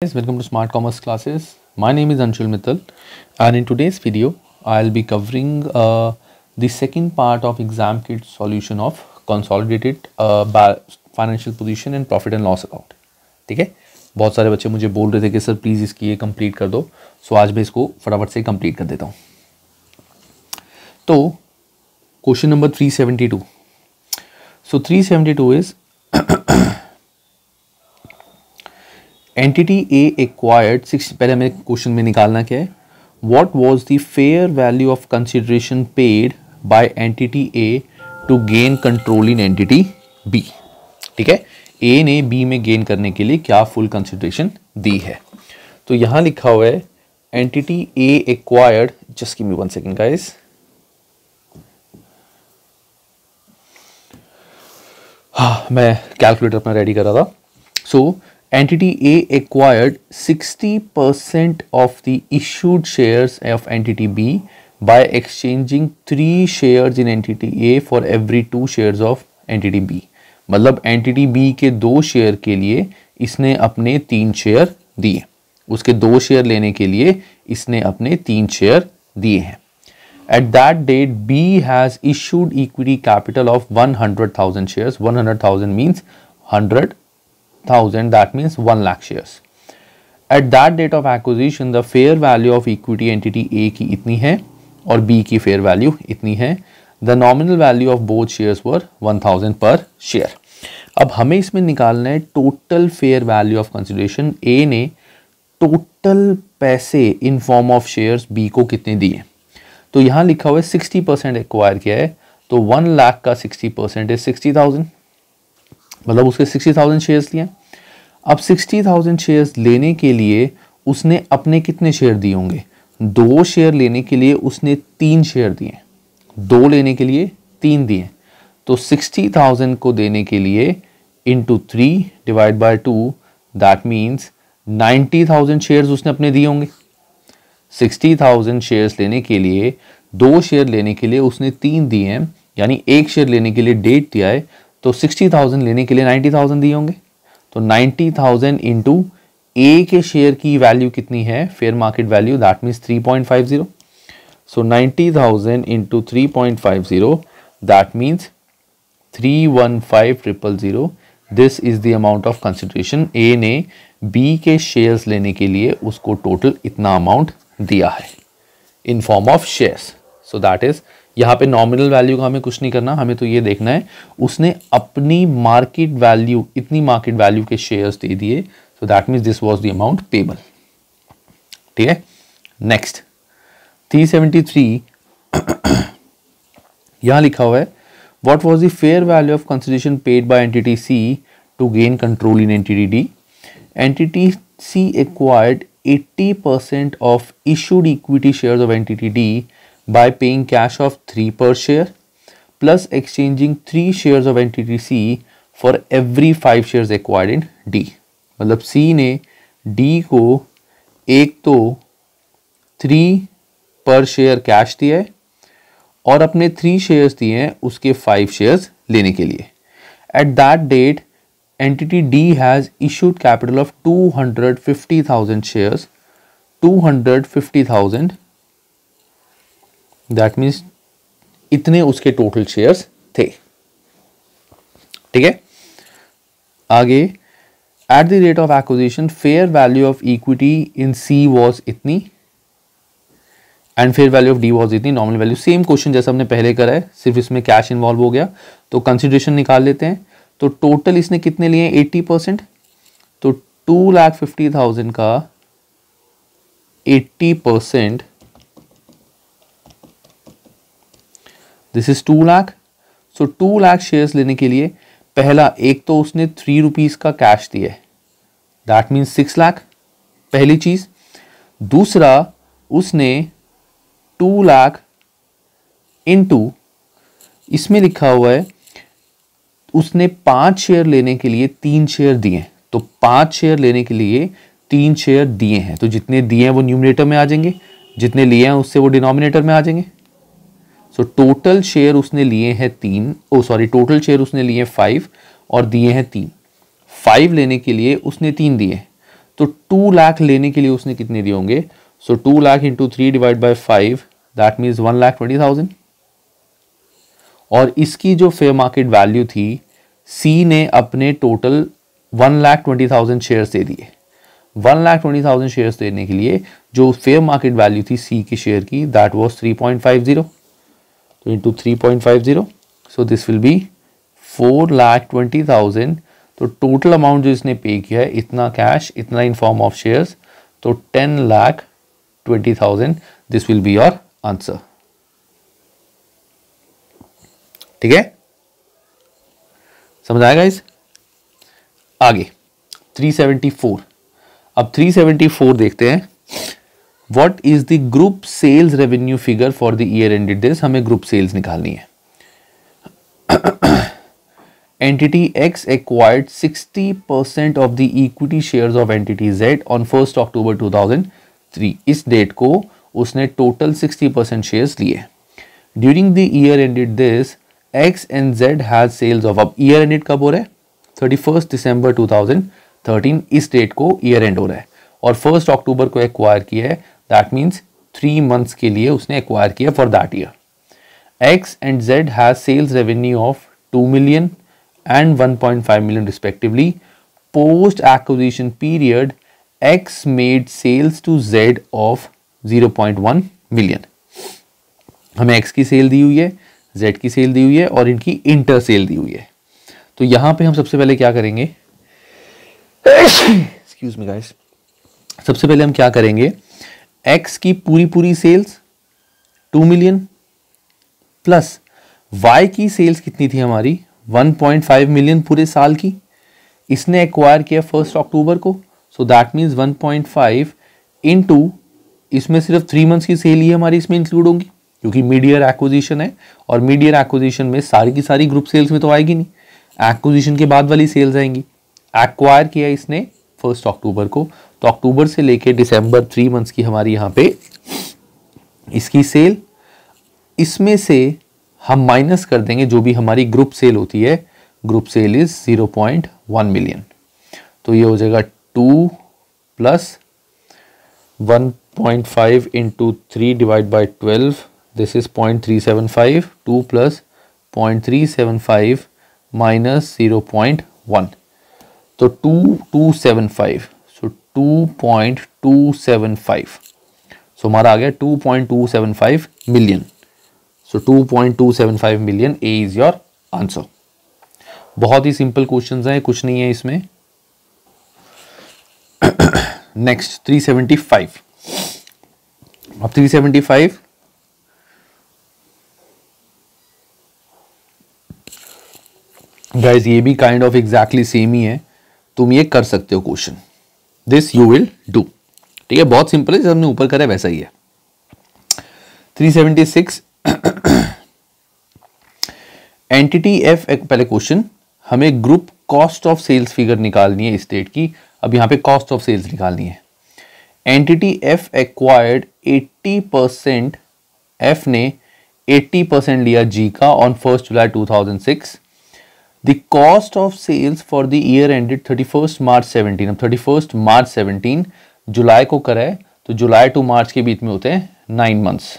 Guys, welcome to Smart Commerce classes. My name is Anshul Mittal, and in today's video I'll be covering the second part of exam kit solution of consolidated financial position and profit and loss account. ठीक है, बहुत सारे बच्चे मुझे बोल रहे थे कि सर प्लीज़ इसकी ये कंप्लीट कर दो, सो आज मैं इसको फटाफट से कंप्लीट कर देता हूँ. तो question number 372. So 372 is entity A acquired 6. पहले हमें क्वेश्चन में निकालना क्या है. What was the fair value of consideration paid by entity A to gain control in entity B. ठीक है, ए ने बी में गेन करने के लिए क्या फुल कंसिडरेशन दी है. तो यहां लिखा हुआ है entity A acquired. Just give me 1 second guys. मैं कैलकुलेटर अपना रेडी कर रहा था. सो entity A acquired 60% of the issued shares of entity B by exchanging 3 shares in entity A for every 2 shares of entity B. मतलब entity B के 2 share के लिए इसने अपने 3 शेयर दिए. उसके 2 शेयर लेने के लिए इसने अपने 3 शेयर दिए हैं. At that date, B has issued equity capital of 100,000 shares. 100,000 means 100,000, that means 1 lakh shares. At that date of acquisition, the fair value of equity entity A की इतनी है और B की fair value इतनी है. The nominal value of both shares were 1000 per share. अब हमें इसमें निकालना है total fair value of consideration. A ने total पैसे in form of shares B को कितने दिए. तो यहाँ लिखा हुआ है 60% एक्वायर किया है, तो 1 लाख का 60% है 60,000, मतलब उसके 60,000 शेयर्स लिए. अब 60,000 शेयर्स लेने के लिए उसने अपने कितने शेयर दिए होंगे. 2 शेयर लेने के लिए उसने 3 शेयर दिए, 2 लेने के लिए 3 दिए. तो 60,000 को देने के लिए into 3 divide by 2, that means 90,000 shares उसने अपने दिए होंगे. 60,000 शेयर्स लेने के लिए 2 शेयर लेने के लिए उसने 3 दिए हैं, यानी 1 शेयर लेने के लिए 1.5 दिया है. तो 60,000 लेने के लिए 90,000 दिए होंगे. तो 90,000 इंटू ए के शेयर की वैल्यू कितनी है, fair market value, that means 3.50. So 90,000 into 3.50, that means 315,000. This is the amount of consideration. A ने बी के शेयर्स लेने के लिए उसको टोटल इतना अमाउंट दिया है in form of shares. So that is, यहाँ पे नॉमिनल वैल्यू का हमें कुछ नहीं करना, हमें तो ये देखना है उसने अपनी मार्केट वैल्यू, इतनी मार्केट वैल्यू के शेयर्स दे दिए. So that means this was the amount payable. ठीक है, नेक्स्ट 373. यहाँ लिखा हुआ है what was the fair value of consideration paid by entity C to gain control in entity D. Entity C acquired 80% of issued equity shares of entity D by paying cash of 3 per share plus exchanging 3 shares of entity C for every 5 shares acquired in D. मतलब C ने D को एक तो 3 पर share cash दिया है और अपने 3 शेयर्स दिए हैं उसके 5 शेयर्स लेने के लिए. At that date, entity D has issued capital of 250,000 shares. 250,000, that means इतने उसके टोटल शेयर्स थे. ठीक है, आगे at the rate of acquisition fair value of equity in C was इतनी and fair value of D was इतनी. Nominal value same question जैसा हमने पहले करा है, सिर्फ इसमें कैश इन्वॉल्व हो गया. तो कंसिडरेशन निकाल लेते हैं. तो टोटल इसने कितने लिए 80%. तो 2,50,000 का 80%, this is 2 lakh. So 2 lakh shares लेने के लिए पहला, एक तो उसने 3 रुपीज का कैश दिया है, दैट मीन्स 6 लाख, पहली चीज. दूसरा, उसने 2 लाख इंटू, इसमें लिखा हुआ है उसने 5 शेयर लेने के लिए 3 शेयर दिए. तो 5 शेयर लेने के लिए 3 शेयर दिए हैं, तो जितने दिए हैं वो न्यूमरेटर में आ जाएंगे, जितने लिए हैं उससे वो डिनोमिनेटर में आ जाएंगे. सो टोटल शेयर उसने लिए हैं 3, टोटल शेयर उसने लिए 5 और दिए हैं 3. 5 लेने के लिए उसने 3 दिए, तो 2 लाख लेने के लिए उसने कितने दिए होंगे? सो 2 lakh into 3 divide by 5, that means 1,20,000। और इसकी जो फेयर मार्केट वैल्यू थी, सी ने अपने टोटल 1,20,000 शेयर्स दे दिए। 1,20,000 शेयर्स देने के लिए जो फेयर मार्केट वैल्यू थी सी की शेयर की, दैट वाज 3.50। तो into 3.50, so this will be 4,20,000। तो टोटल अमाउंट जो इसने पे किया है, इतना कैश, इतना इन फॉर्म ऑफ शेयर्स, तो 10,20,000, this will be your answer. ठीक है, समझ आएगा इस? आगे 374। अब 374 देखते हैं। What is the group sales revenue figure for the year ended this? हमें ग्रुप सेल्स निकालनी है। Entity X acquired 60% of the equity shares of entity Z on 1 October 2003। इस डेट को उसने टोटल 60% शेयर्स लिए। During the year ended this X and Z has sales of, अब year ended कब हो रहा है? 31 दिसंबर 2013। इस डेट को ईयर एंड हो रहा है और 1 अक्टूबर को एक्वायर किया है, दैट मीन्स 3 मंथ्स के लिए उसने एक्वायर किया for that year. X and Z has sales revenue of 2 million and 1.5 million respectively. Post acquisition period, X made sales to Z of 0.1 million. हमें X की सेल दी हुई है, Z की cell दी हुई है और इनकी इंटर सेल दी हुई है। तो यहां पे हम सबसे पहले क्या करेंगे? Excuse me guys. सबसे पहले हम क्या करेंगे? X की पूरी सेल्स 2 million प्लस Y की सेल्स कितनी थी हमारी? 1.5 million पूरे साल की। इसने एक्वायर किया 1 अक्टूबर को, सो दैट मीन्स 1.5 इंटू, इसमें सिर्फ 3 मंथ्स की सेल ही हमारी इसमें इंक्लूड होंगी क्योंकि मिड ईयर एक्विजिशन है और मिड ईयर एक्विजिशन में सारी की सारी ग्रुप सेल्स में तो आएगी नहीं, एक्विजिशन के बाद वाली सेल्स आएंगी। एक्वायर किया इसने 1 अक्टूबर को, तो अक्टूबर से लेके दिसंबर 3 मंथ्स की हमारी यहाँ पे इसकी सेल, इसमें से हम माइनस कर देंगे जो भी हमारी ग्रुप सेल होती है। ग्रुप सेल इज 0.1 मिलियन, तो ये हो जाएगा 2 plus 1.5 into 3 divide by 12, this is 0.375। 2 plus 0.375 minus 0.1, तो 2.275, सो 2.275, सो हमारा आ गया 2.275 million. So 2.275 million, A is your answer. बहुत ही सिंपल क्वेश्चंस हैं, कुछ नहीं है इसमें। नेक्स्ट 375। अब 375 गाइस, ये भी काइंड ऑफ एग्जैक्टली सेम ही है, तुम ये कर सकते हो question, this you will do. ठीक है, बहुत सिंपल है, जैसे हमने ऊपर करा वैसा ही है। 376 एंटिटी एफ, पहले क्वेश्चन, हमें group cost of sales figure निकालनी है इस डेट की। अब यहां पे कॉस्ट ऑफ सेल्स निकालनी है। एंटिटी एफ एक्वायर्ड 80%, एफ ने 80% लिया जी का on 1 July 2006। The cost of sales for the year ended 31 March 17। अब 31 मार्च 17 जुलाई को करा है, तो जुलाई टू मार्च के बीच में होते हैं 9 months.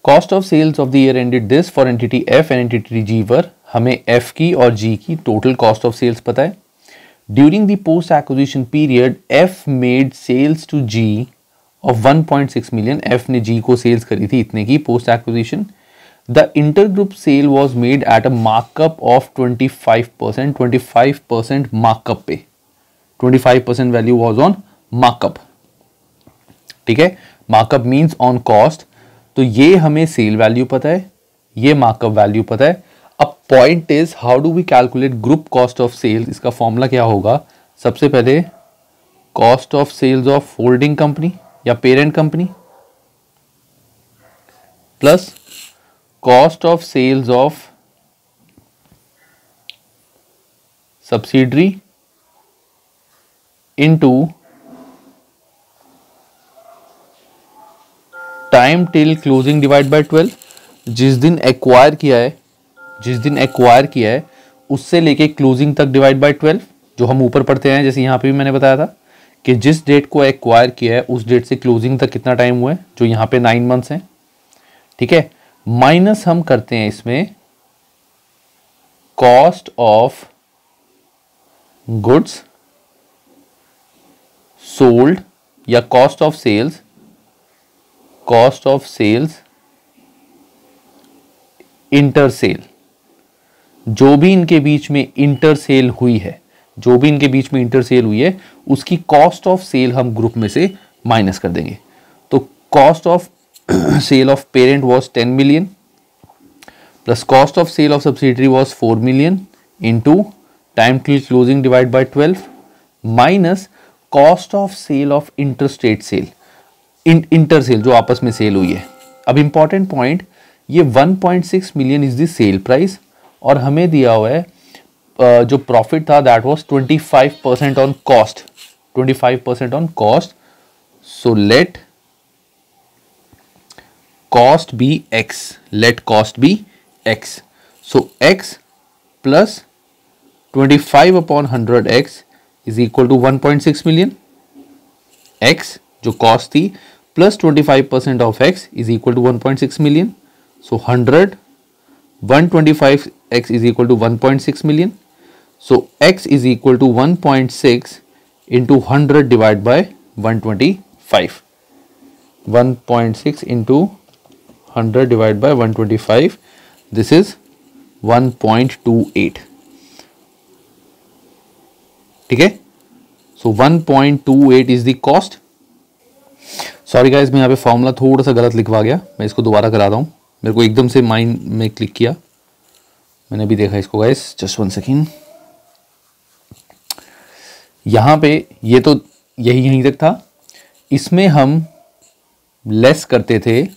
Cost of sales of the year ended this for entity F and entity G वर, हमें एफ की और जी की टोटल कॉस्ट ऑफ सेल्स पता है। During the post acquisition period F made sales to G of 1.6 million, F ने G को sales करी थी इतने की post acquisition. The intergroup sale was made at a markup of 25%, 25% markup पे, 25% value was on markup. ठीक है, markup means on cost. तो ये हमें सेल वैल्यू पता है, ये मार्कअप वैल्यू पता है। अब point is how do we calculate group cost of sales? इसका फॉर्मूला क्या होगा? सबसे पहले cost of sales of holding company या parent company plus cost of sales of subsidiary into time till closing divide by 12। जिस दिन acquire किया है उससे लेके क्लोजिंग तक डिवाइड बाय 12, जो हम ऊपर पढ़ते हैं, जैसे यहाँ पे भी मैंने बताया था कि जिस डेट को एक्वायर किया है उस डेट से क्लोजिंग तक कितना टाइम हुआ है, जो यहाँ पे 9 मंथ्स हैं, ठीक है। माइनस हम करते हैं इसमें कॉस्ट ऑफ गुड्स सोल्ड या cost of sales inter sale, जो भी इनके बीच में इंटर सेल हुई है, उसकी कॉस्ट ऑफ सेल हम ग्रुप में से माइनस कर देंगे। तो cost of sale of parent was 10 million plus cost of sale of subsidiary was 4 million into time till closing divide by 12 minus cost of sale of interstate sale, inter sale जो आपस में cell हुई है। अब important point, ये 1.6 million is the sale price और हमें दिया हुआ है जो प्रॉफिट था that was 25% on cost, 25% on cost. So let cost be x, so x plus 25 upon 100 x is equal to 1.6 million. X जो कॉस्ट थी plus 25% of x is equal to 1.6 million. So 125x is equal to 1.6 million. So x is equal to 1.6 into 100 divided by 125. 1.6 into 100 divided by 125. This is 1.28. ठीक है, so 1.28 is the cost. Sorry guys, मैं यहाँ पे formula थोड़ा सा गलत लिखवा गया, मैं इसको दोबारा कराता हूँ, मेरे को एकदम से माइंड में क्लिक किया, मैंने अभी देखा इसको गाइज, जस्ट 1 सेकेंड। यहाँ पे ये तो यहीं तक था, इसमें हम लेस करते थे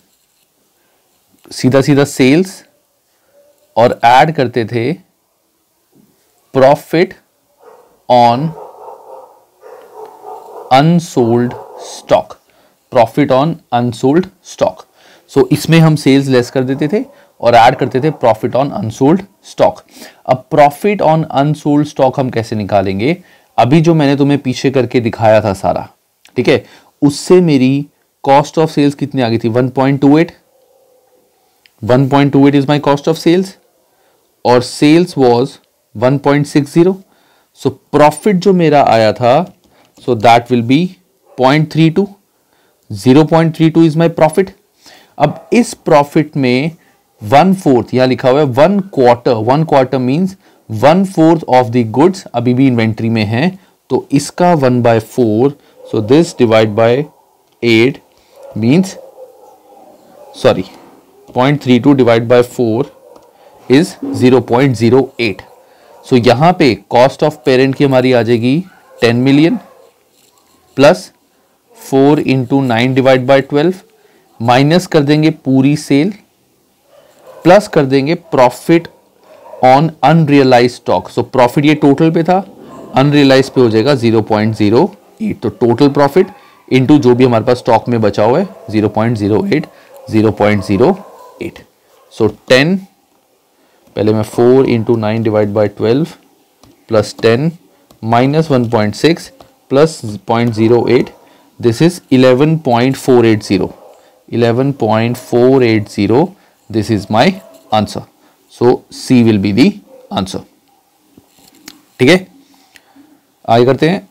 सीधा सेल्स और ऐड करते थे प्रॉफिट ऑन अनसोल्ड स्टॉक, सो इसमें हम सेल्स लेस कर देते थे और ऐड करते थे प्रॉफिट ऑन अनसोल्ड स्टॉक। अब प्रॉफिट ऑन अनसोल्ड स्टॉक हम कैसे निकालेंगे, अभी जो मैंने तुम्हें पीछे करके दिखाया था सारा, ठीक है, उससे मेरी कॉस्ट ऑफ सेल्स कितनी आ गई थी, 1.28 is my cost of sales और सेल्स वॉज 1.60। सो प्रॉफिट जो मेरा आया था, so that will be 0.32, 0.32 is my profit. अब इस प्रॉफिट में 1/4 यहां लिखा हुआ है, 1 quarter means 1/4 of the goods अभी भी इन्वेंट्री में है, तो इसका 1/4, so this divide by 8 means 0.32 divide by 4 is 0.08। सो यहां पे कॉस्ट ऑफ पेरेंट की हमारी आ जाएगी 10 million plus 4 into 9 divide by 12 minus कर देंगे पूरी सेल प्लस कर देंगे profit on unrealised stock. So profit ये टोटल पे था, अनरियलाइज पे हो जाएगा 0.08, तो टोटल प्रॉफिट इंटू जो भी हमारे पास स्टॉक में बचा हुआ है 0.08। सो 10, पहले मैं 4 into 9 divide by 12 plus 10 minus 1.6 plus 0.08, this is 11.480, this is my answer. So C will be the answer. ठीक है, आगे करते हैं।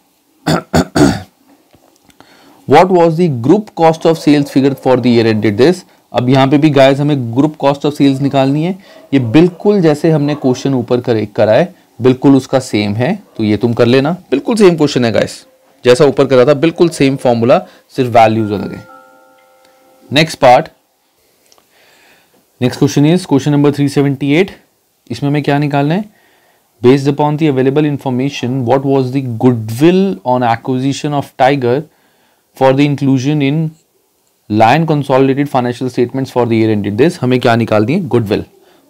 What was the group cost of sales figure for the year ended this? अब यहाँ पे भी guys हमें ग्रुप कॉस्ट ऑफ सेल्स निकालनी है, ये बिल्कुल जैसे हमने क्वेश्चन ऊपर करा है बिल्कुल उसका सेम है, तो ये तुम कर लेना, बिल्कुल सेम क्वेश्चन है गाइस, जैसा ऊपर करा था बिल्कुल सेम फॉर्मूला, सिर्फ वैल्यूज अलग है। Next part, next question is question number 378। इसमें हमें क्या निकालना है, based upon the available information what was the goodwill on acquisition of Tiger for the inclusion in Lion consolidated financial statements for the year ended this. हमें क्या निकालनी है, goodwill.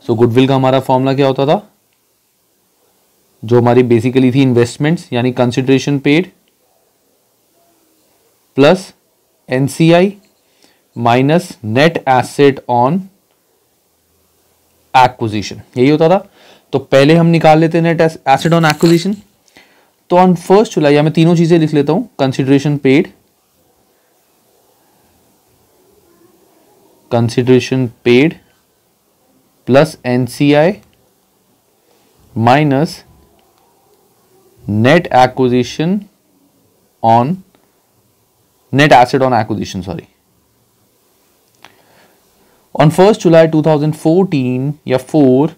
सो goodwill का हमारा फॉर्मूला क्या होता था, जो हमारी बेसिकली थी इन्वेस्टमेंट्स यानी consideration paid plus NCI minus net asset on acquisition, यही होता था। तो पहले हम निकाल लेते हैं नेट एसेट ऑन एक्विजिशन। तो ऑन 1 जुलाई, या मैं तीनों चीजें लिख लेता हूं, consideration paid plus NCI minus net acquisition on net asset on acquisition, sorry. On 1st July 2014 या 4,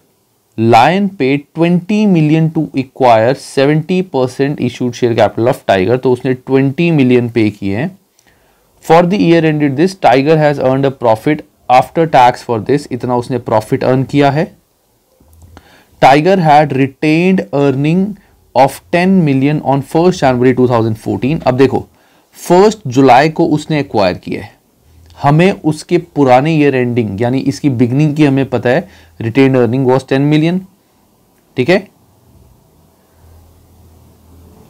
Lion paid 20 million to acquire 70% issued share capital of Tiger, तो उसने 20 million पे किए हैं। For the year ended this, Tiger has earned a profit after tax for this, इतना उसने profit earn किया है। Tiger had retained earning of 10 million on 1st January 2014। अब देखो 1 जुलाई को उसने acquire किया है, हमें उसके पुराने ईयर एंडिंग यानी इसकी बिगनिंग की हमें पता है, रिटेन अर्निंग वॉज 10 मिलियन। ठीक है,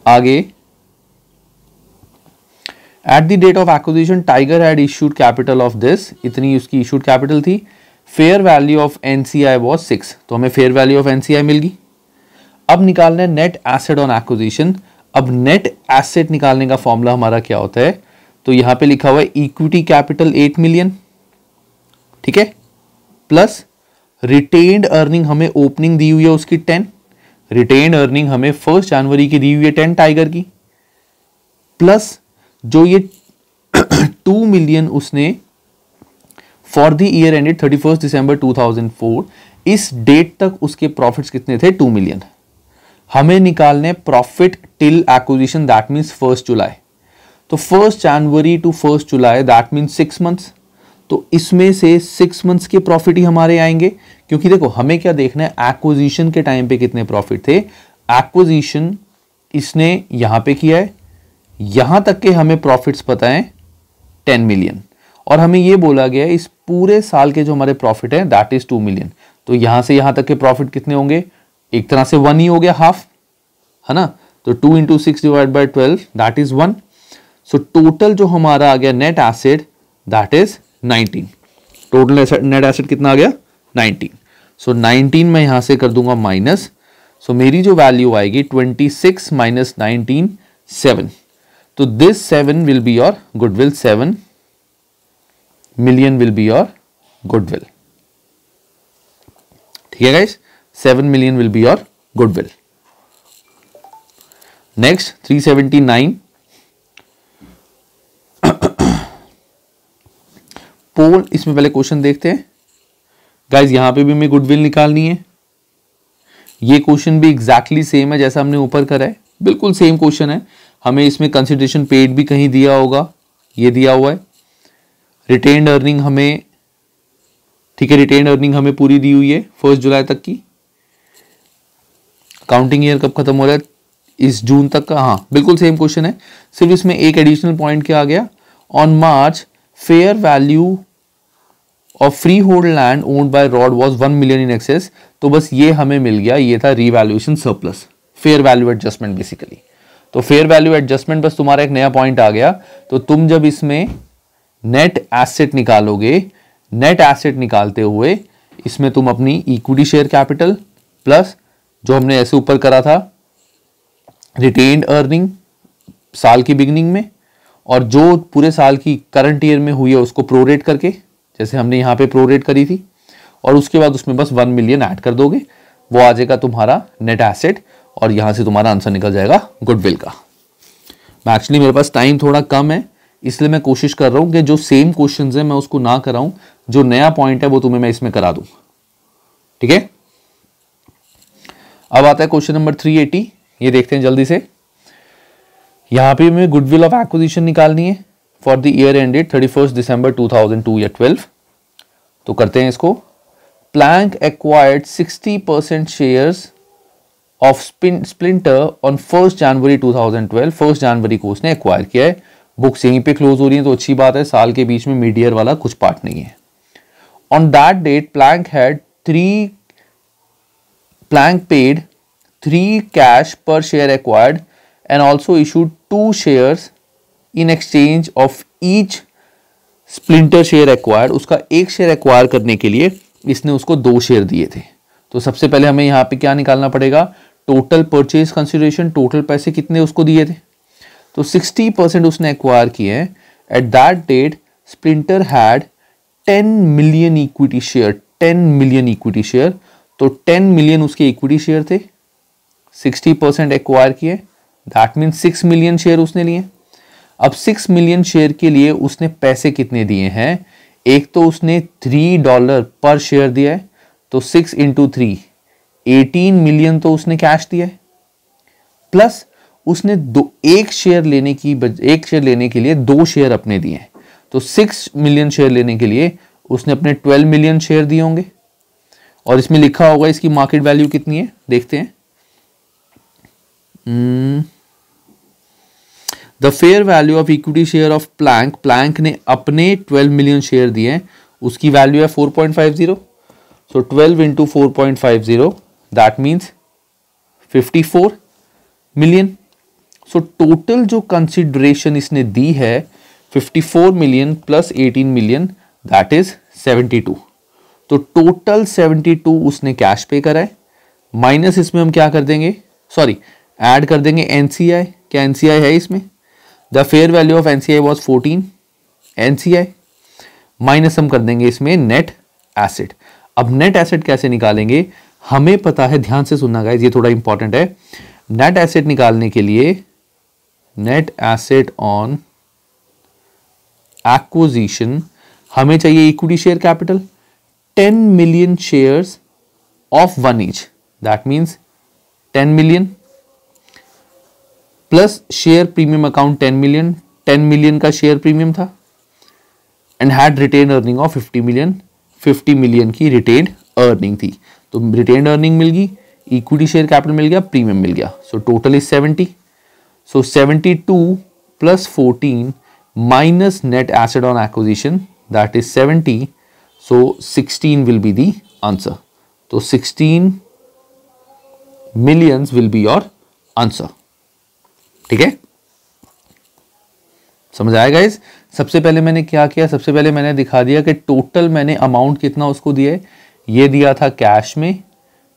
आगे at the date of acquisition Tiger had issued capital of this, इतनी उसकी इश्यूड कैपिटल थी। Fair value of NCI was 6, तो हमें फेयर वैल्यू ऑफ NCI मिल गई। अब निकालना है नेट एसेट ऑन एक्विजिशन। अब नेट एसेट निकालने का फॉर्मूला हमारा क्या होता है, तो यहां पे लिखा हुआ है इक्विटी कैपिटल 8 मिलियन, ठीक है, प्लस रिटेन्ड अर्निंग हमें ओपनिंग दी हुई है उसकी 10, रिटेन्ड अर्निंग हमें 1 जनवरी की दी हुई है 10 टाइगर की, प्लस जो ये 2 मिलियन उसने फॉर द ईयर एंडेड 31 दिसंबर 2004, इस डेट तक उसके प्रॉफिट्स कितने थे, 2 मिलियन। हमें निकालने profit till acquisition, that means 1 जुलाई। तो 1 जनवरी टू 1 जुलाई दैट मीन्स 6 मंथ्स, तो इसमें से 6 मंथ्स के प्रॉफिट ही हमारे आएंगे, क्योंकि देखो हमें क्या देखना है, एक्विजिशन के टाइम पे कितने प्रॉफिट थे। एक्विजिशन इसने यहां पे किया है, यहां तक के हमें प्रॉफिट्स पता है 10 मिलियन, और हमें यह बोला गया है इस पूरे साल के जो हमारे प्रॉफिट है दैट इज 2 मिलियन। तो यहां से यहां तक के प्रॉफिट कितने होंगे, एक तरह से 1 ही हो गया, हाफ है ना। तो 2 × 6 / 12 दैट इज 1। सो टोटल जो हमारा आ गया net asset that is 19। Total net asset कितना आ गया, 19। सो 19 मैं यहां से कर दूंगा माइनस, सो मेरी जो वैल्यू आएगी 26 - 19 7। तो this 7 will be your goodwill, 7 million will be your goodwill. ठीक है guys, 7 million will be your goodwill. Next 379 पोल, इसमें पहले क्वेश्चन देखते हैं गाइज। यहां पे भी हमें गुडविल निकालनी है। ये क्वेश्चन भी एग्जैक्टली सेम है जैसा हमने ऊपर करा है, बिल्कुल सेम क्वेश्चन है। हमें इसमें कंसिडरेशन पेड भी कहीं दिया होगा, ये दिया हुआ है। रिटेन्ड अर्निंग हमें, ठीक है, रिटेन्ड अर्निंग हमें पूरी दी हुई है 1 जुलाई तक की। काउंटिंग ईयर कब खत्म हो रहा है, इस जून तक का। हाँ बिल्कुल सेम क्वेश्चन है, सिर्फ इसमें एक एडिशनल पॉइंट क्या आ गया, on March fair value of free hold land owned by rod was 1 million in excess. तो बस ये हमें मिल गया, ये था revaluation surplus, fair value adjustment basically. तो फेयर वैल्यू एडजस्टमेंट बस तुम्हारा एक नया पॉइंट आ गया। तो तुम जब इसमें नेट एसेट निकालोगे, नेट एसेट निकालते हुए इसमें तुम अपनी इक्विटी शेयर कैपिटल प्लस जो हमने ऐसे ऊपर करा था रिटेन्ड अर्निंग साल की बिगिनिंग में, और जो पूरे साल की करंट ईयर में हुई है उसको प्रोरेट करके, जैसे हमने यहाँ पे प्रोरेट करी थी, और उसके बाद उसमें बस 1 मिलियन ऐड कर दोगे, वो आ जाएगा तुम्हारा नेट एसेट, और यहां से तुम्हारा आंसर निकल जाएगा गुडविल का। एक्चुअली मेरे पास टाइम थोड़ा कम है, इसलिए मैं कोशिश कर रहा हूं कि जो सेम क्वेश्चंस है मैं उसको ना कराऊं, जो नया पॉइंट है वो तुम्हें मैं इसमें करा दूं। ठीक है, अब आता है क्वेश्चन नंबर 380, ये देखते हैं जल्दी से। यहां पे हमें गुडविल ऑफ एक्विजिशन निकालनी है for the year ended 31 December 2002 या 12। तो करते हैं इसको। Plank acquired 60% shares of Splinter on 1 January 2012। 1 जनवरी को उसने एक्वायर किया है। बुक्स यहीं पे क्लोज हो रही है तो अच्छी बात है, साल के बीच में मिड ईयर वाला कुछ पार्ट नहीं है। On that date Plank paid 3 cash पर share acquired and also issued 2 shares in exchange of each splinter share acquired। उसका एक शेयर एक्वायर करने के लिए इसने उसको 2 शेयर दिए थे। तो सबसे पहले हमें यहाँ पे क्या निकालना पड़ेगा, टोटल परचेज कंसिडरेशन, टोटल पैसे कितने उसको दिए थे, तो 60% उसने एक्वायर किए हैं। At that date Splinter had 10 million equity share, 10 million equity share, तो 10 मिलियन उसके इक्विटी शेयर थे, 60% एक्वायर किए, दैट मीन 6 मिलियन शेयर उसने लिए। अब 6 मिलियन शेयर के लिए उसने पैसे कितने दिए हैं, एक तो उसने $3 पर शेयर दिया है, तो 6 इंटू 3 18 मिलियन तो उसने कैश दिया है, प्लस उसने एक शेयर लेने के लिए 2 शेयर अपने दिए हैं, तो 6 मिलियन शेयर लेने के लिए उसने अपने 12 मिलियन शेयर दिए होंगे। और इसमें लिखा होगा इसकी मार्केट वैल्यू कितनी है, देखते हैं। The fair value of equity share of Planck ने अपने 12 मिलियन शेयर दिए हैं, उसकी वैल्यू है 4.50, सो 12 into 4.50 that means 54 million. So total जो कंसिडरेशन इसने दी है 54 million plus 18 million that is 72, तो टोटल 72 उसने कैश पे करा है, माइनस इसमें हम क्या कर देंगे, सॉरी ऐड कर देंगे एनसीआई, क्या एनसीआई है इसमें, the fair value of NCI was 14 NCI, minus हम कर देंगे इसमें नेट एसेट। अब नेट एसेट कैसे निकालेंगे, हमें पता है, ध्यान से सुनना गाइस, ये थोड़ा इंपॉर्टेंट है। नेट एसेट निकालने के लिए नेट एसेट ऑन एक्विजिशन हमें चाहिए equity share capital 10 million shares of 1 each, that means 10 million plus share premium account 10 million, 10 million का शेयर प्रीमियम था, and had retain earning of 50 million, 50 million की retain earning थी, तो retain earning मिल गई, equity share capital मिल गया, premium मिल गया, so total is 70, so 72 plus 14 minus net asset on acquisition that is 70, so 16 will be the answer, so 16 millions will be your answer। ठीक है, समझ आएगा इस। सबसे पहले मैंने क्या किया, सबसे पहले मैंने दिखा दिया कि टोटल मैंने अमाउंट कितना उसको दिया है, ये दिया था कैश में,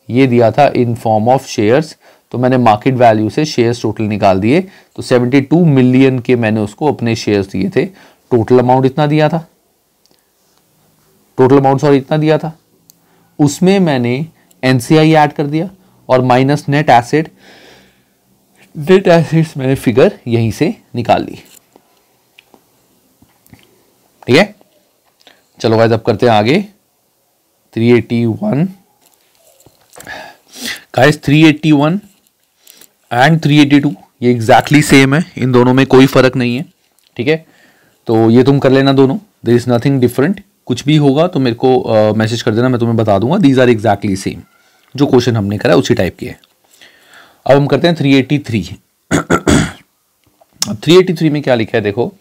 ये दिया था इन फॉर्म ऑफ शेयर्स, तो मैंने मार्केट वैल्यू से शेयर्स टोटल निकाल दिए, तो 72 मिलियन के मैंने उसको अपने शेयर्स दिए थे, टोटल अमाउंट इतना दिया था, टोटल अमाउंट सॉरी इतना दिया था, उसमें मैंने एनसीआई ऐड कर दिया और minus net asset, net assets मैंने फिगर यहीं से निकाल ली। ठीक है, चलो गाइस अब करते हैं आगे 381 गाइस, 381 एंड 382 ये एग्जैक्टली सेम है, इन दोनों में कोई फर्क नहीं है। ठीक है, तो ये तुम कर लेना दोनों, देयर इज नथिंग डिफरेंट, कुछ भी होगा तो मेरे को मैसेज कर देना, मैं तुम्हें बता दूंगा। दीज आर एग्जैक्टली सेम, जो क्वेश्चन हमने करा उसी टाइप के है। अब हम करते हैं 383। अब 383 में क्या लिखा है देखो,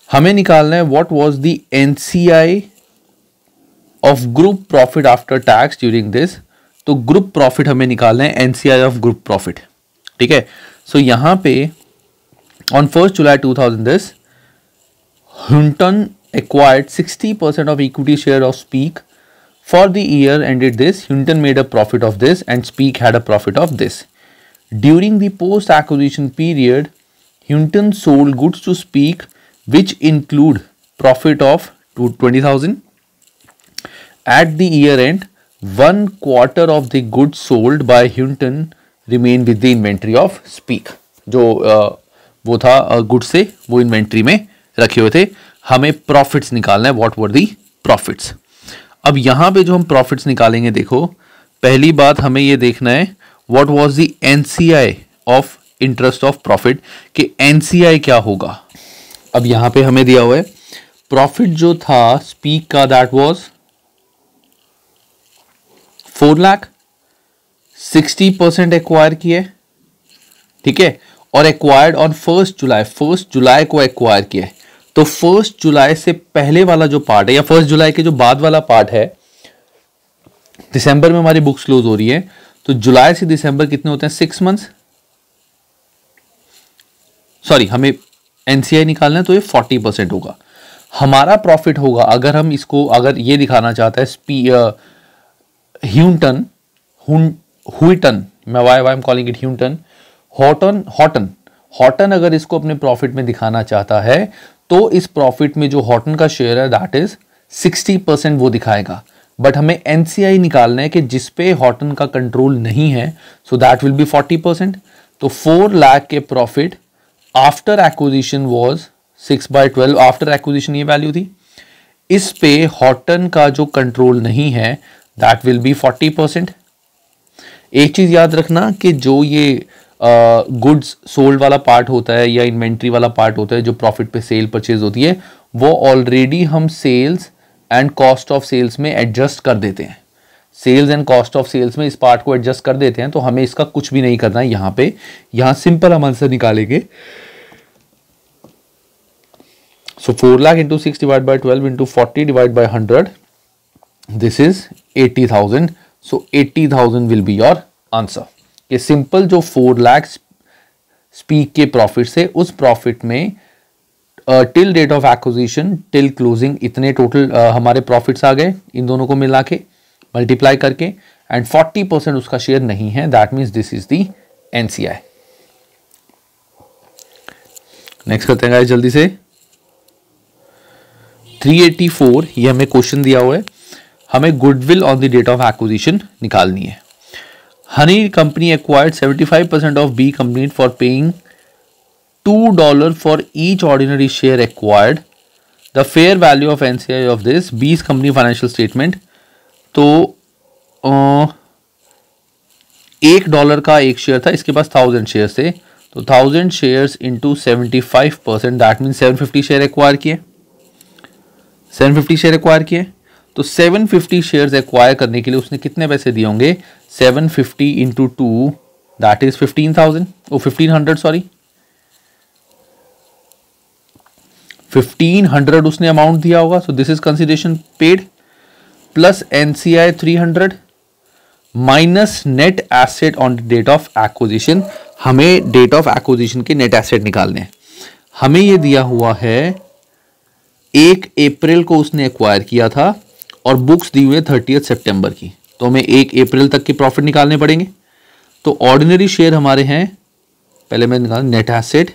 हमें निकालना है what was the NCI of group profit after tax during this, तो ग्रुप प्रॉफिट हमें निकालना है एनसीआई ऑफ ग्रुप प्रॉफिट। ठीक है, सो यहां पे on 1 July 2010 Hunton acquired 60% of equity share of Speak. For the year ended this, Hunton made a profit of this and Speak had a profit of this. During the post-acquisition period, Hunton sold goods to Speak which include profit of 20,000. At the year end, 1/4 of the goods sold by Hunton remain with the inventory of Speak. जो वो था goods से वो inventory में रखे हुए थे, हमें प्रॉफिट्स निकालना है, व्हाट वर दी प्रॉफिट्स। अब यहां पे जो हम प्रॉफिट्स निकालेंगे देखो, पहली बात हमें ये देखना है what was the NCI of interest of profit, कि एनसीआई क्या होगा। अब यहां पे हमें दिया हुआ है प्रॉफिट जो था स्पीक का दैट वाज 4 लाख, 60% एक्वायर किए, ठीक है, और एक्वायर्ड ऑन 1 जुलाई, 1 जुलाई को एक्वायर किया है, तो 1 जुलाई से पहले वाला जो पार्ट है या 1 जुलाई के जो बाद वाला पार्ट है, दिसंबर में हमारी बुक्स क्लोज हो रही है, तो जुलाई से दिसंबर कितने होते हैं 6 मंथ्स, सॉरी हमें एनसीआई निकालना है तो ये 40% होगा। हमारा प्रॉफिट होगा अगर हम इसको, अगर ये दिखाना चाहता है ह्यूटन, हुइटन, मैं why am calling it Hutton, Houghton अगर इसको अपने प्रॉफिट में दिखाना चाहता है तो इस प्रॉफिट में जो हॉटन का शेयर है दैट इज 60% वो दिखाएगा। बट हमें एनसीआई निकालना है कि जिसपे हॉटन का कंट्रोल नहीं है, सो दैट विल बी 40%। तो 4 लाख के profit after acquisition was 6/12, after acquisition ये वैल्यू थी। इस पे हॉटन का जो कंट्रोल नहीं है दैट विल बी 40%। एक चीज याद रखना कि जो ये गुड्स सोल्ड वाला पार्ट होता है या इन्वेंट्री वाला पार्ट होता है जो प्रॉफिट पे सेल परचेज होती है, वो ऑलरेडी हम sales and cost of sales में एडजस्ट कर देते हैं। Sales and cost of sales में इस पार्ट को एडजस्ट कर देते हैं, तो हमें इसका कुछ भी नहीं करना है यहाँ पे। यहाँ सिंपल हम आंसर निकालेंगे। सो 4 lakh into 6 divide by 12 into 40 divide by 100, this is 80,000। So 80,000 will be your answer. ये सिंपल जो 4 लाख स्पीक के प्रॉफिट से उस प्रॉफिट में till date of acquisition till closing इतने टोटल हमारे प्रॉफिट्स आ गए, इन दोनों को मिला के मल्टीप्लाई करके, एंड 40% उसका शेयर नहीं है, that means this is the NCI. Next करते हैं गाइस जल्दी से। 384 ये हमें क्वेश्चन दिया हुआ है, हमें goodwill on the date of acquisition निकालनी है। Honey company acquired 75% of B company for paying $2 for each ordinary share acquired. The fair value of NCI of this B's company financial statement. तो $1 का एक share था, इसके पास 1000 share थे, तो 1000 shares into 75%, that mean 750 share acquire किए। 750 share acquire किए, तो 750 शेयर्स एक्वायर करने के लिए उसने कितने पैसे दिए होंगे? 750 into 2 that is 15,000, oh 1500 sorry, 1500 उसने अमाउंट दिया होगा। So this is consideration paid plus NCI 300 minus net asset on date of acquisition. हमें डेट ऑफ एक्विजिशन के नेट एसेट निकालने हैं। हमें यह दिया हुआ है 1 अप्रैल को उसने एक्वायर किया था और बुक्स दी हुई है 30 सितंबर की, तो हमें 1 अप्रैल तक के प्रॉफिट निकालने पड़ेंगे। तो ऑर्डिनरी शेयर हमारे हैं, पहले मैं निकाल net asset,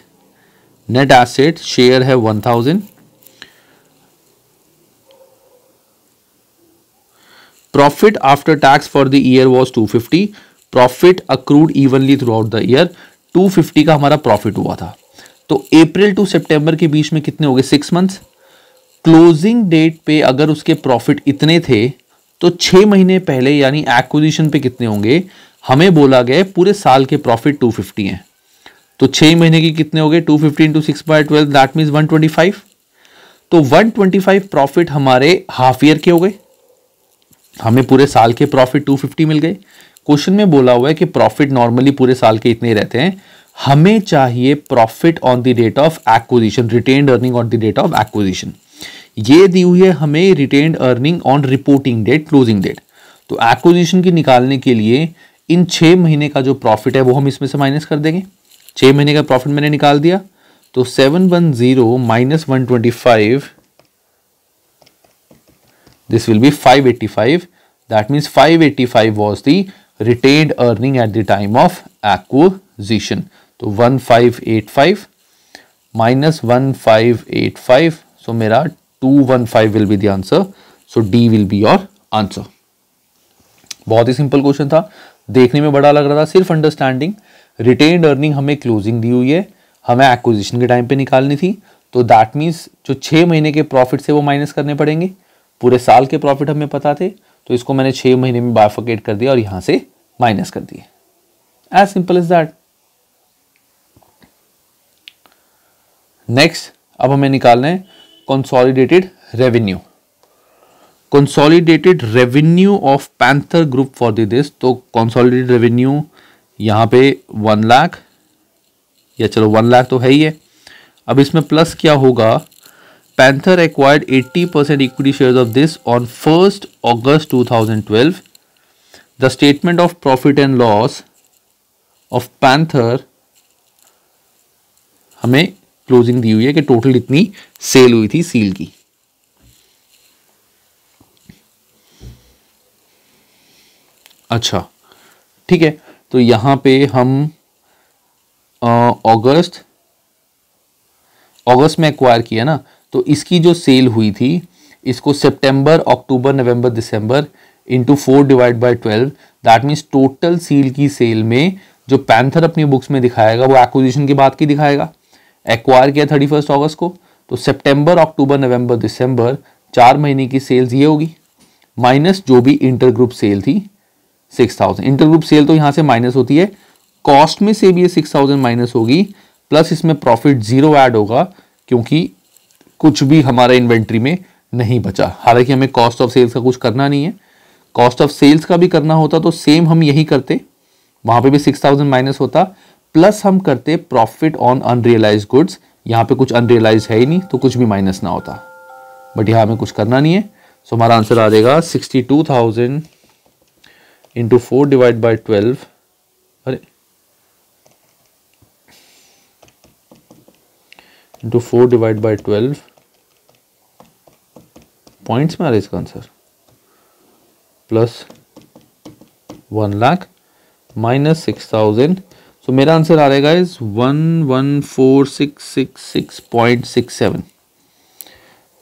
net asset share है 1000, profit after tax for the year was 250, profit accrued evenly through out the year, 250 का हमारा प्रॉफिट हुआ था। तो अप्रैल टू सितंबर के बीच में कितने हो गए? 6 मंथ्स। क्लोजिंग डेट पे अगर उसके प्रॉफिट इतने थे तो 6 महीने पहले यानी एक्विजिशन पे कितने होंगे? हमें बोला गया पूरे साल के प्रॉफिट 250 हैं, तो 6 महीने की कितने हो गए? 250 इंटू 6/12 दैट मीन्स 125। तो 125 प्रॉफिट हमारे हाफ ईयर के हो गए, हमें पूरे साल के प्रॉफिट 250 मिल गए। क्वेश्चन में बोला हुआ है कि प्रॉफिट नॉर्मली पूरे साल के इतने ही रहते हैं, हमें चाहिए profit on the date of acquisition, retained earning on the date of acquisition. ये दी हुई है हमें retained earning on reporting date, closing date. तो एक्विजिशन की निकालने के लिए इन 6 महीने का जो प्रॉफिट है वो हम इसमें से माइनस कर देंगे। 6 महीने का प्रॉफिट मैंने निकाल दिया, तो 710 minus 125, this will be 585, that means 585 was the retained earning at the time of acquisition. तो 1585 minus 1585, so मेरा 215 will be the answer, so D will be your answer. बहुत ही सिंपल क्वेश्चन था, देखने में बड़ा लग रहा था, सिर्फ अंडरस्टैंडिंग। रिटेन्ड अर्निंग हमें क्लोजिंग दी हुई है, हमें एक्विजिशन के टाइम पे निकालनी थी, तो दैट मीन्स जो 6 महीने के प्रॉफिट से वो माइनस करने पड़ेंगे। पूरे साल के प्रॉफिट हमें पता थे, तो इसको मैंने 6 महीने में बाइफरकेट कर दिया और यहां से माइनस कर दिया। As simple as that. Next अब हमें निकालना है consolidated revenue. Consolidated revenue of Panther group for this, तो कंसोलिडेटेड रेवेन्यू यहां पे 1 लाख, या चलो 1 लाख तो है ही है। अब इसमें प्लस क्या होगा? Panther acquired 80% equity shares of this on 1st August 2012. The statement of profit and loss of Panther हमें क्लोजिंग दी हुई है कि टोटल इतनी सेल हुई थी सील की। अच्छा ठीक है, तो यहाँ पे हम अगस्त में एक्वायर किया ना, तो इसकी जो सेल हुई थी इसको सितंबर अक्टूबर नवंबर दिसंबर into 4 divide by 12, that means total सील की सेल में जो पैंथर अपनी बुक्स में दिखाएगा वो एक्विजिशन के बाद की दिखाएगा। एक्वायर किया 31 अगस्त को, तो सितंबर अक्टूबर नवंबर दिसंबर 4 महीने की सेल्स ये होगी, माइनस जो भी इंटर ग्रुप सेल थी 6000। इंटर ग्रुप सेल तो यहाँ से माइनस होती है, कॉस्ट में से भी ये 6000 माइनस होगी, प्लस इसमें प्रॉफिट 0 ऐड होगा क्योंकि कुछ भी हमारा इन्वेंट्री में नहीं बचा। हालांकि हमें कॉस्ट ऑफ सेल्स का कुछ करना नहीं है, कॉस्ट ऑफ सेल्स का भी करना होता तो सेम हम यही करते, वहां पे भी 6000 माइनस होता, प्लस हम करते प्रॉफिट ऑन अनरियलाइज्ड गुड्स। यहाँ पे कुछ अनरियलाइज है ही नहीं तो कुछ भी माइनस ना होता, बट यहाँ हमें कुछ करना नहीं है। सो हमारा आंसर आ जाएगा 62,000 इंटू 4 डिवाइड बाई 12, अरे इंटू 4 डिवाइड बाई 12 पॉइंट्स में आ रहा है इसका आंसर, प्लस 1 लाख माइनस 6000। सो मेरा आंसर आ रहेगा इज 114,666.67।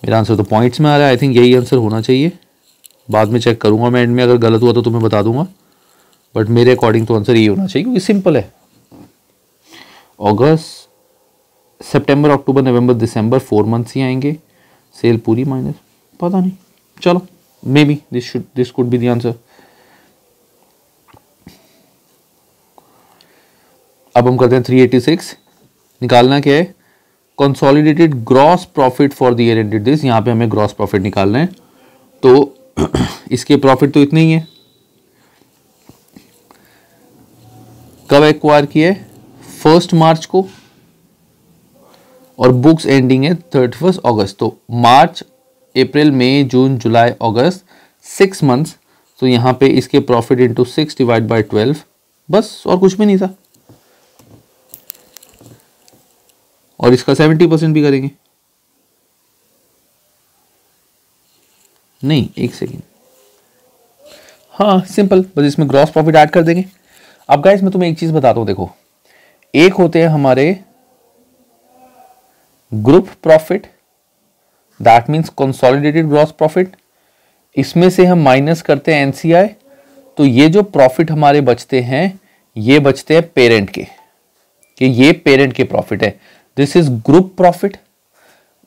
मेरा आंसर तो पॉइंट्स में आ रहा है, आई थिंक यही आंसर होना चाहिए। बाद में चेक करूंगा मैं एंड में, अगर गलत हुआ तो तुम्हें बता दूंगा, बट मेरे अकॉर्डिंग तो आंसर ये होना चाहिए क्योंकि सिंपल है। अगस्त सितंबर अक्टूबर नवंबर दिसंबर 4 मंथ्स ही आएंगे, सेल पूरी माइनस, पता नहीं, चलो may be this could be the answer. अब हम करते हैं 386, निकालना क्या है, consolidated gross profit for the year ended this. यहाँ पे हमें ग्रॉस प्रॉफिट निकालना है, तो इसके प्रॉफिट तो इतने ही है। कब एक्वायर किए, 1 मार्च को, और बुक्स एंडिंग है 31 अगस्त, तो मार्च अप्रैल मई जून जुलाई अगस्त 6 मंथ्स। तो यहाँ पे इसके प्रॉफिट इंटू 6 डिवाइड बाई 12, बस और कुछ भी नहीं था। और इसका 70% भी करेंगे, नहीं एक सेकेंड, हाँ सिंपल, बस इसमें ग्रॉस प्रॉफिट ऐड कर देंगे। अब गाइस मैं तुम्हें एक चीज बताता हूं, देखो एक होते हैं हमारे group profit, that means consolidated gross profit, इसमें से हम माइनस करते हैं एनसीआई, तो ये जो प्रॉफिट हमारे बचते हैं ये बचते हैं पेरेंट के, कि ये पेरेंट के प्रॉफिट है, this is group profit.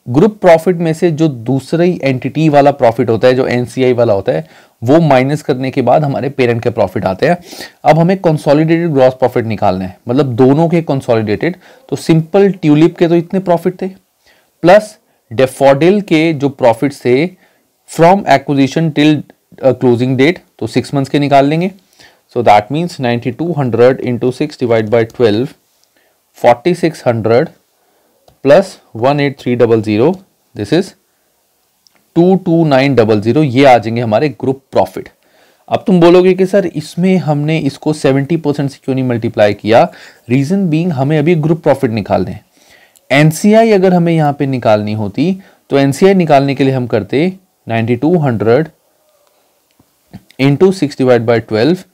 Group profit में से जो दूसरी एंटिटी वाला प्रॉफिट होता है, जो एनसीआई वाला होता है, वो माइनस करने के बाद हमारे पेरेंट के प्रॉफिट आते हैं। अब हमें कंसोलिडेटेड ग्रॉस प्रॉफिट निकालना है, मतलब दोनों के कंसोलिडेटेड, तो सिंपल ट्यूलिप के तो इतने प्रॉफिट थे, प्लस डेफोडिल के जो प्रॉफिट थे from acquisition till closing date, तो 6 मंथ्स के निकाल लेंगे। So that means 9200 into 6 divide by 12, 4600 plus 18300, this is 22900, ये आ जाएंगे हमारे ग्रुप प्रॉफिट। अब तुम बोलोगे कि सर इसमें हमने इसको 70% से क्यों नहीं मल्टीप्लाई किया, रीजन बीइंग हमें अभी ग्रुप प्रॉफिट निकालने हैं। एनसीआई अगर हमें यहां पे निकालनी होती तो एनसीआई निकालने के लिए हम करते 9200 इंटू 6 डिवाइड बाई 12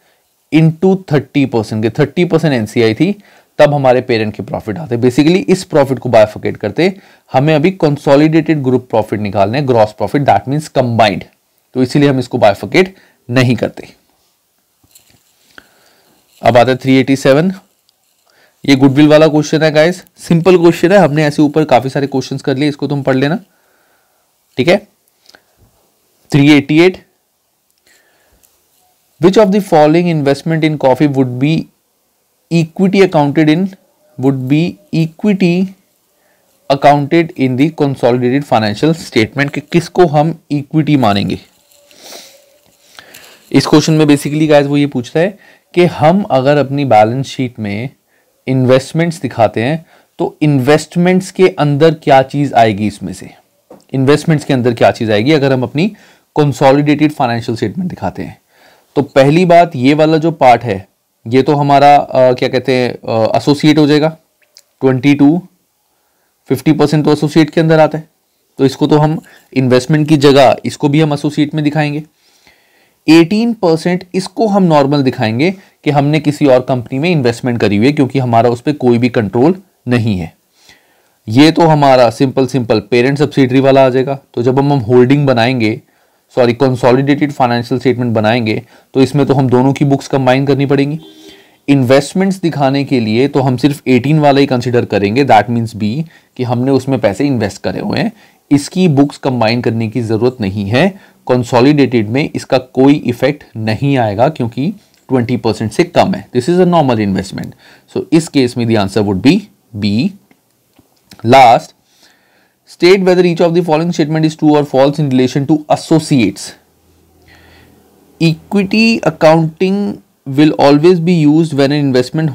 इंटू 30% के, 30% एनसीआई थी, तब हमारे पेरेंट के प्रॉफिट आते। बेसिकली इस प्रॉफिट को बाइफर्केट करते, हमें अभी कंसोलिडेटेड ग्रुप प्रॉफिट निकालने, gross profit, that means combined, तो इसीलिए हम इसको बाइफर्केट नहीं करते। अब आता है 387, ये गुडविल वाला क्वेश्चन है गाइस, सिंपल क्वेश्चन है, हमने ऐसे ऊपर काफी सारे क्वेश्चंस कर लिए, इसको तुम पढ़ लेना, ठीक है। 388, which of the following investment in coffee would be equity accounted in the consolidated financial statement, कि किसको हम इक्विटी मानेंगे। इस क्वेश्चन में बेसिकली गाइस वो ये पूछता है कि हम अगर अपनी बैलेंस शीट में इन्वेस्टमेंट्स दिखाते हैं तो इन्वेस्टमेंट्स के अंदर क्या चीज आएगी, इसमें से इन्वेस्टमेंट्स के अंदर क्या चीज आएगी अगर हम अपनी कंसोलिडेटेड फाइनेंशियल स्टेटमेंट दिखाते हैं। तो पहली बात, ये वाला जो पार्ट है ये तो हमारा क्या कहते हैं एसोसिएट हो जाएगा, 50% तो एसोसिएट के अंदर आता है, तो इसको तो हम इन्वेस्टमेंट की जगह इसको भी हम एसोसिएट में दिखाएंगे। 18% इसको हम नॉर्मल दिखाएंगे कि हमने किसी और कंपनी में इन्वेस्टमेंट करी हुई है, क्योंकि हमारा उस पर कोई भी कंट्रोल नहीं है। ये तो हमारा सिंपल पेरेंट सब्सिडरी वाला आ जाएगा। तो जब हम होल्डिंग बनाएंगे, सॉरी कंसोलिडेटेड फाइनेंशियल स्टेटमेंट बनाएंगे, तो इसमें तो हम दोनों की बुक्स कंबाइन करनी पड़ेंगी। इन्वेस्टमेंट्स दिखाने के लिए तो हम सिर्फ 18 वाला ही कंसिडर करेंगे, दैट मीन्स बी, कि हमने उसमें पैसे इन्वेस्ट करे हुए हैं। इसकी बुक्स कंबाइन करने की जरूरत नहीं है। कंसोलिडेटेड में इसका कोई इफेक्ट नहीं आएगा क्योंकि 20% से कम है। This is a normal investment. So इस केस में the answer would be B. Last, state whether each of the following statement is true or false in relation to associates. Equity accounting will always be used when an investment